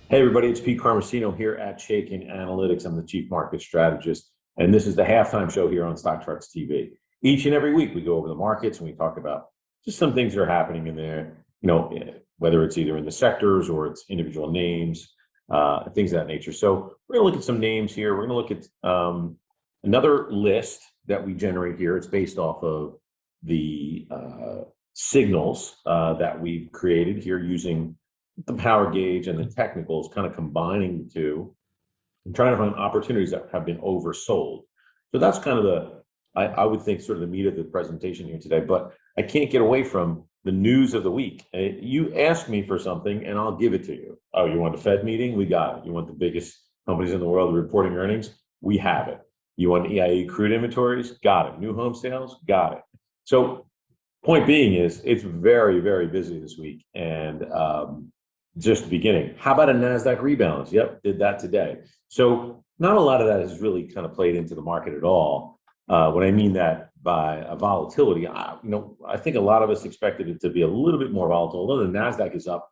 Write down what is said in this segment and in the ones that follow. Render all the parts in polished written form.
Hey everybody, it's Pete Carmasino here at Chaikin Analytics. I'm the Chief Market Strategist, and this is the halftime show here on StockCharts TV. Each and every week we go over the markets and we talk about just some things that are happening in there, whether it's either in the sectors or it's individual names, things of that nature. So we're going to look at some names here. We're going to look at another list that we generate here. It's based off of the signals that we've created here using the power gauge and the technicals, kind of combining the two and trying to find opportunities that have been oversold. So that's kind of I would think, sort of the meat of the presentation here today. But I can't get away from the news of the week. You ask me for something and I'll give it to you. Oh, you want the Fed meeting? We got it. You want the biggest companies in the world reporting earnings? We have it. You want EIA crude inventories? Got it. New home sales? Got it. So point being is it's very, very busy this week. And just the beginning. How about a NASDAQ rebalance? Yep, did that today. So not a lot of that has really kind of played into the market at all. What I mean that by a volatility, I think a lot of us expected it to be a little bit more volatile. Although the NASDAQ is up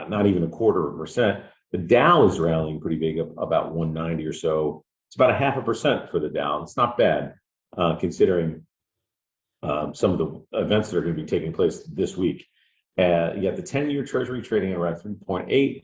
not even 0.25%, the Dow is rallying pretty big, up about 190 or so. It's about 0.5% for the Dow. It's not bad considering some of the events that are going to be taking place this week. You got the 10-year Treasury trading at around 3.8,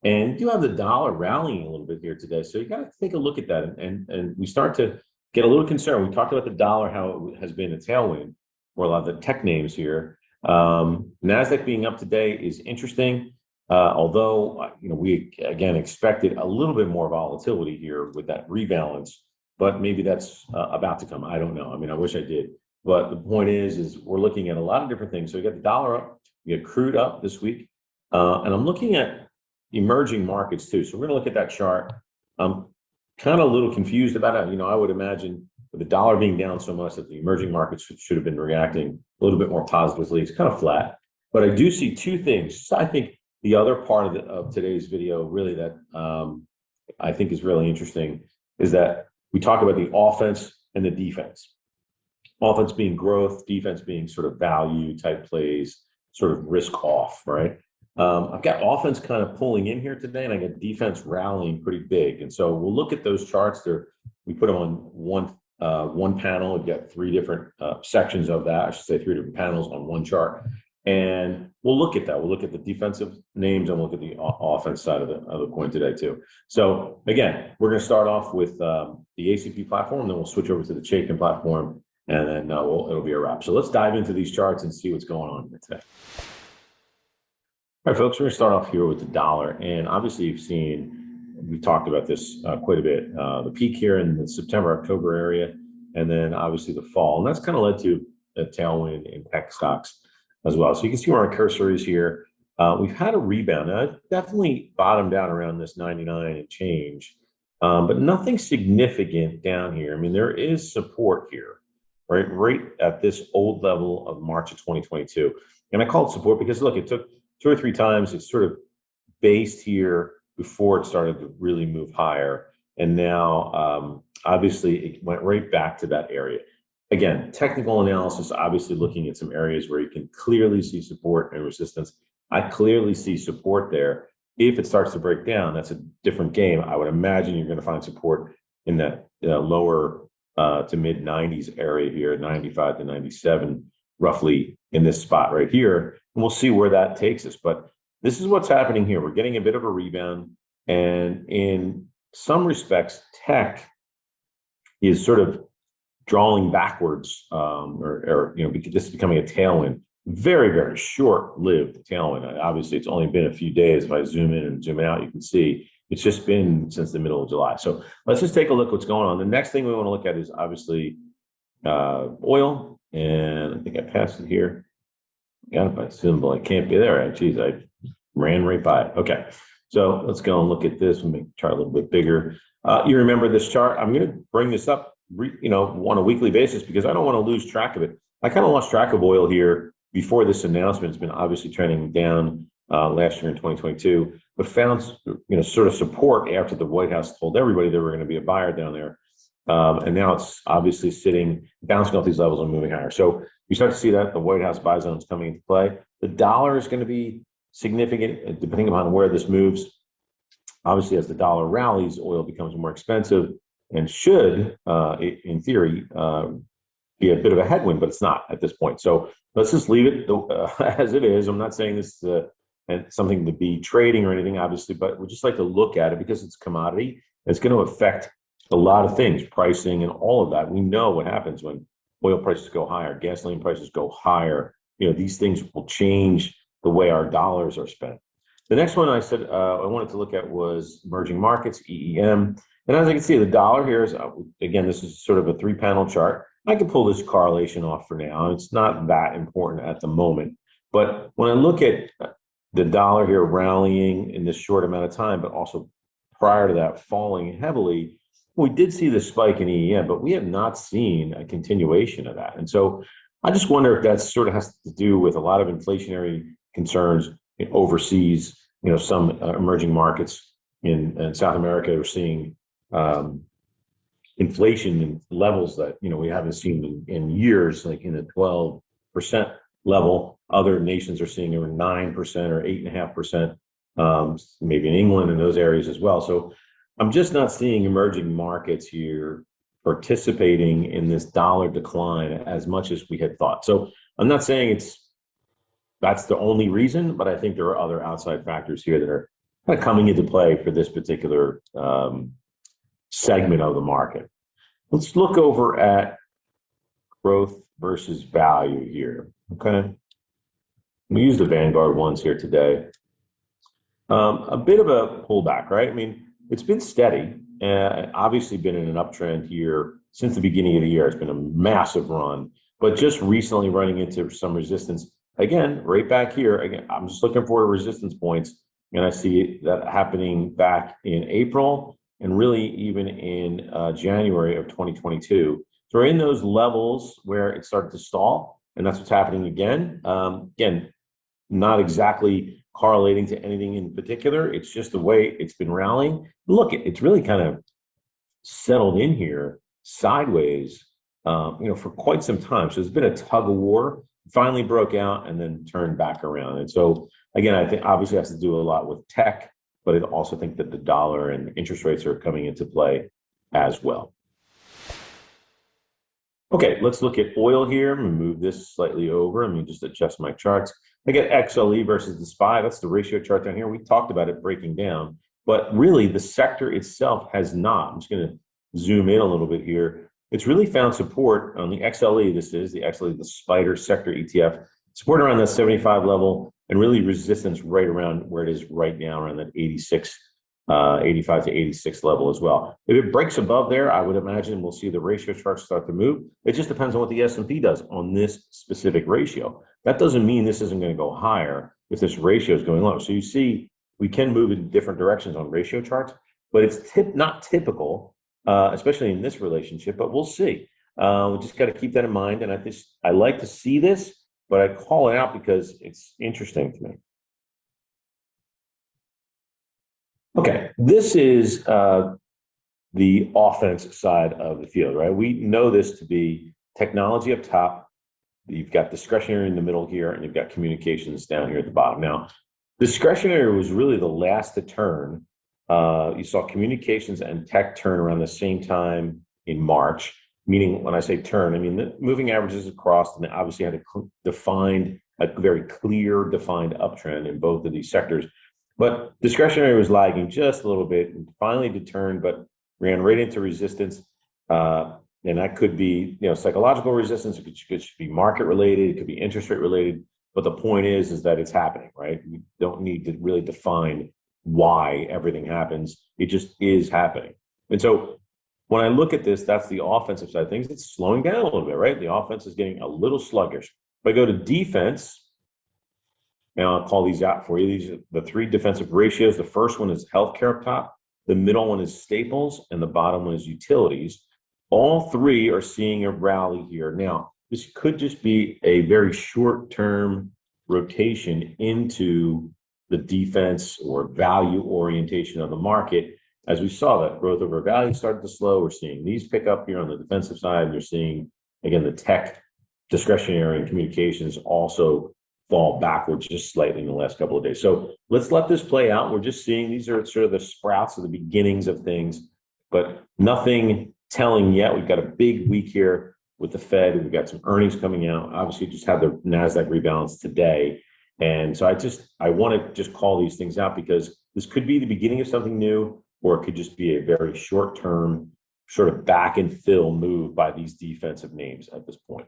and you have the dollar rallying a little bit here today. So you got to take a look at that, and we start to get a little concerned. We talked about the dollar, how it has been a tailwind for a lot of the tech names here. NASDAQ being up today is interesting, although we again expected a little bit more volatility here with that rebalance, but maybe that's about to come. I don't know. I mean, I wish I did. But the point is we're looking at a lot of different things. So you got the dollar up. You get crude up this week. And I'm looking at emerging markets too. So we're going to look at that chart. I'm kind of a little confused about it. I would imagine with the dollar being down so much that the emerging markets should have been reacting a little bit more positively. It's kind of flat. But I do see two things. So I think the other part of today's video really that I think is really interesting is that we talk about the offense and the defense. Offense being growth, defense being sort of value type plays, sort of risk off, right? I've got offense kind of pulling in here today, and I got defense rallying pretty big. And so we'll look at those charts there. We put them on one panel. We've got three different sections of that. I should say three different panels on one chart. And we'll look at that. We'll look at the defensive names and we'll look at the offense side of the coin today too. So again, we're going to start off with the ACP platform, then we'll switch over to the Chaikin platform, and then it'll be a wrap. So let's dive into these charts and see what's going on here today. All right, folks, we're going to start off here with the dollar. And obviously we've talked about this quite a bit. The peak here in the September, October area, and then obviously the fall. And that's kind of led to a tailwind in tech stocks as well. So you can see where our cursor is here. We've had a rebound. Now, it definitely bottomed out around this 99 and change, but nothing significant down here. I mean, there is support here. Right at this old level of March of 2022. And I call it support because, look, it took 2 or 3 times. It's sort of based here before it started to really move higher. And now, obviously, it went right back to that area. Again, technical analysis, obviously looking at some areas where you can clearly see support and resistance. I clearly see support there. If it starts to break down, that's a different game. I would imagine you're going to find support in that lower to mid 90s area here, 95 to 97, roughly in this spot right here. And we'll see where that takes us. But this is what's happening here. We're getting a bit of a rebound. And in some respects, tech is sort of drawing backwards, this is becoming a tailwind. Very, very short-lived tailwind. Obviously, it's only been a few days. If I zoom in and zoom out, you can see it's just been since the middle of July. So let's just take a look at what's going on. The next thing we want to look at is obviously oil. And I think I passed it here. Got it by symbol. I can't be there. Geez, I ran right by it. Okay. So let's go and look at this and make the chart a little bit bigger. You remember this chart. I'm going to bring this up, on a weekly basis because I don't want to lose track of it. I kind of lost track of oil here before this announcement. It's been obviously trending down last year in 2022, but found sort of support after the White House told everybody there were going to be a buyer down there, and now it's obviously sitting, bouncing off these levels and moving higher. So you start to see that the White House buy zone is coming into play. The dollar is going to be significant depending upon where this moves. Obviously, as the dollar rallies, oil becomes more expensive and should, in theory, be a bit of a headwind, but it's not at this point. So let's just leave it as it is. I'm not saying this is something to be trading or anything, obviously, but we just like to look at it because it's a commodity. It's going to affect a lot of things, pricing and all of that. We know what happens when oil prices go higher, gasoline prices go higher. These things will change the way our dollars are spent. The next one I said I wanted to look at was emerging markets, EEM. And as I can see, the dollar here is, again, this is sort of a 3-panel chart. I can pull this correlation off for now. It's not that important at the moment. But when I look at the dollar here rallying in this short amount of time, but also prior to that falling heavily, we did see the spike in EEM, but we have not seen a continuation of that. And so I just wonder if that sort of has to do with a lot of inflationary concerns overseas. Some emerging markets in South America are seeing inflation in levels that we haven't seen in years, like in the 12% level. Other nations are seeing over 9% or 8.5%, maybe in England and those areas as well. So I'm just not seeing emerging markets here participating in this dollar decline as much as we had thought. So I'm not saying that's the only reason, but I think there are other outside factors here that are kind of coming into play for this particular segment of the market. Let's look over at growth versus value here. Okay, we use the Vanguard ones here today. A bit of a pullback, right? I mean, it's been steady, obviously been in an uptrend here since the beginning of the year. It's been a massive run, but just recently running into some resistance. Again, right back here, again, I'm just looking for resistance points, and I see that happening back in April and really even in January of 2022. So we're in those levels where it started to stall, and that's what's happening again. Again, not exactly correlating to anything in particular. It's just the way it's been rallying. Look, it's really kind of settled in here sideways, for quite some time. So there's been a tug of war. Finally broke out and then turned back around. And so again, I think obviously it has to do a lot with tech, but I also think that the dollar and interest rates are coming into play as well. Okay, let's look at oil here. I'm going to move this slightly over. Let me just adjust my charts. I get XLE versus the SPY. That's the ratio chart down here. We talked about it breaking down, but really the sector itself has not. I'm just going to zoom in a little bit here. It's really found support on the XLE. This is the XLE, the Spider Sector ETF, support around that 75 level, and really resistance right around where it is right now, around that 86, 85 to 86 level as well. If it breaks above there, I would imagine we'll see the ratio chart start to move. It just depends on what the S&P does on this specific ratio. That doesn't mean this isn't going to go higher if this ratio is going low. So you see, we can move in different directions on ratio charts, but it's not typical. Especially in this relationship, but we'll see. We just got to keep that in mind. And I like to see this, but I call it out because it's interesting to me. Okay, this is the offense side of the field, right? We know this to be technology up top. You've got discretionary in the middle here, and you've got communications down here at the bottom. Now, discretionary was really the last to turn. You saw communications and tech turn around the same time in March, meaning when I say turn, I mean the moving averages across, and they obviously had a very clear defined uptrend in both of these sectors. But discretionary was lagging just a little bit and finally did turn, but ran right into resistance. And that could be, psychological resistance. It could be market related. It could be interest rate related. But the point is that it's happening, right? You don't need to really define why everything happens. It just is happening. And so when I look at this, that's the offensive side of things. It's slowing down a little bit, right? The offense is getting a little sluggish. If I go to defense, and I'll call these out for you. These are the 3 defensive ratios. The first one is healthcare up top. The middle one is staples, and the bottom one is utilities. All 3 are seeing a rally here. Now, this could just be a very short-term rotation into the defense or value orientation of the market. As we saw, that growth over value started to slow. We're seeing these pick up here on the defensive side. You're seeing, again, the tech, discretionary, and communications also fall backwards just slightly in the last couple of days. So let's let this play out. We're just seeing these are sort of the sprouts of the beginnings of things, but nothing telling yet. We've got a big week here with the Fed. We've got some earnings coming out. Obviously, just had the NASDAQ rebalance today. And so I want to just call these things out because this could be the beginning of something new, or it could just be a very short-term sort of back and fill move by these defensive names at this point.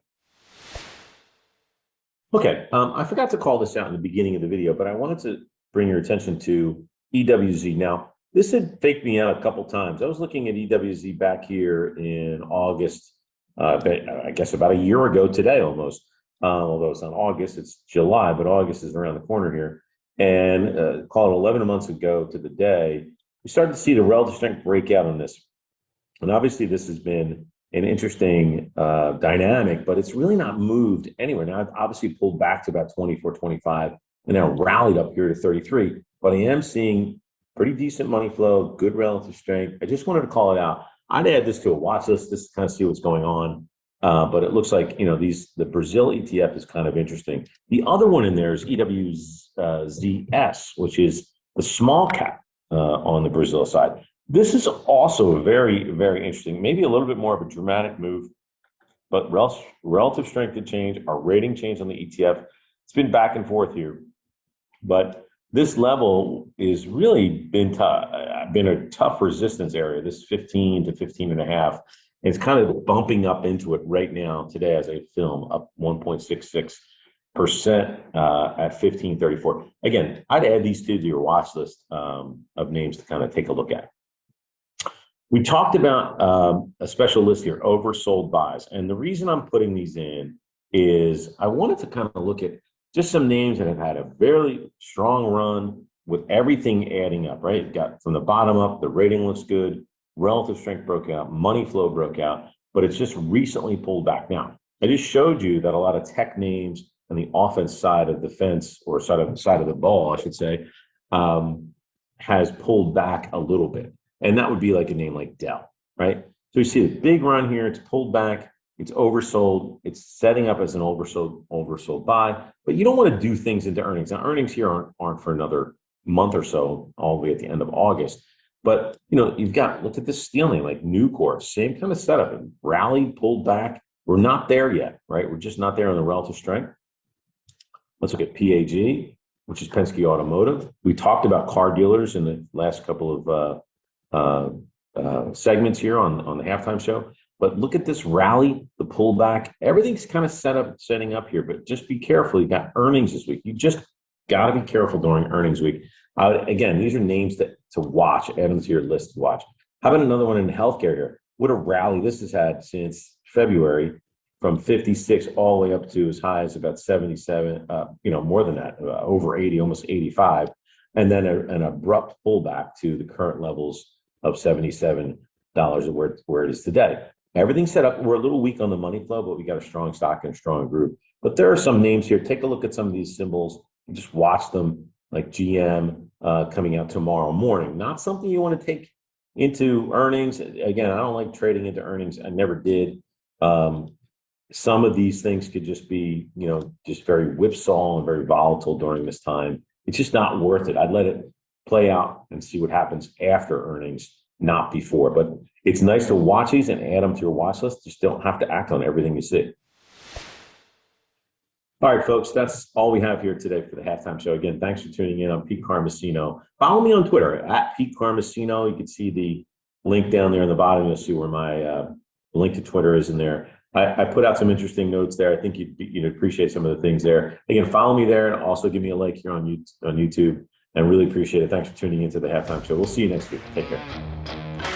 Okay, I forgot to call this out in the beginning of the video, but I wanted to bring your attention to EWZ. Now, this had faked me out a couple times. I was looking at EWZ back here in August, I guess about a year ago today almost, although it's not August, it's July, but August is around the corner here. And call it 11 months ago to the day, we started to see the relative strength break out on this. And obviously this has been an interesting dynamic, but it's really not moved anywhere. Now, I've obviously pulled back to about 24, 25, and now rallied up here to 33, but I am seeing pretty decent money flow, good relative strength. I just wanted to call it out. I'd add this to a watch list just to kind of see what's going on. But it looks like, the Brazil ETF is kind of interesting. The other one in there is EWZS, which is the small cap on the Brazil side. This is also very, very interesting, maybe a little bit more of a dramatic move, but relative strength did change. Our rating changed on the ETF. It's been back and forth here, but this level is really been a tough resistance area, this 15 to 15 and a half. It's kind of bumping up into it right now today as I film, up 1.66% at 1534. Again, I'd add these two to your watch list of names to kind of take a look at. We talked about a special list here, oversold buys. And the reason I'm putting these in is I wanted to kind of look at just some names that have had a very strong run with everything adding up, right? You've got from the bottom up, the rating looks good, relative strength broke out, money flow broke out, but it's just recently pulled back. Now, I just showed you that a lot of tech names on the offense side of the fence, or side of the ball, I should say, has pulled back a little bit. And that would be like a name like Dell, right? So you see the big run here, it's pulled back, it's oversold, it's setting up as an oversold buy, but you don't want to do things into earnings. Now, earnings here aren't for another month or so, all the way at the end of August. But, you've got, look at this steel name like Nucor, same kind of setup, and rallied, pulled back. We're not there yet, right? We're just not there on the relative strength. Let's look at PAG, which is Penske Automotive. We talked about car dealers in the last couple of segments here on the halftime show. But look at this rally, the pullback. Everything's kind of setting up here, but just be careful. You got earnings this week. You just got to be careful during earnings week. Again, these are names to watch. Add them to your list to watch. How about another one in healthcare here? What a rally this has had since February, from 56 all the way up to as high as about 77, more than that, over 80, almost 85. And then an abrupt pullback to the current levels of $77 where it is today. Everything's set up. We're a little weak on the money flow, but we got a strong stock and a strong group. But there are some names here. Take a look at some of these symbols. Just watch them, like GM coming out tomorrow morning. Not something you want to take into earnings. Again, I don't like trading into earnings. I never did. Some of these things could just be, just very whipsaw and very volatile during this time. It's just not worth it. I'd let it play out and see what happens after earnings, not before. But it's nice to watch these and add them to your watch list. Just don't have to act on everything you see. All right, folks, that's all we have here today for the halftime show. Again, thanks for tuning in. I'm Pete Carmasino. Follow me on Twitter at Pete Carmasino. You can see the link down there in the bottom. You'll see where my link to Twitter is in there. I put out some interesting notes there. I think you'd appreciate some of the things there. Again, follow me there, and also give me a like here on YouTube. I really appreciate it. Thanks for tuning into the halftime show. We'll see you next week. Take care.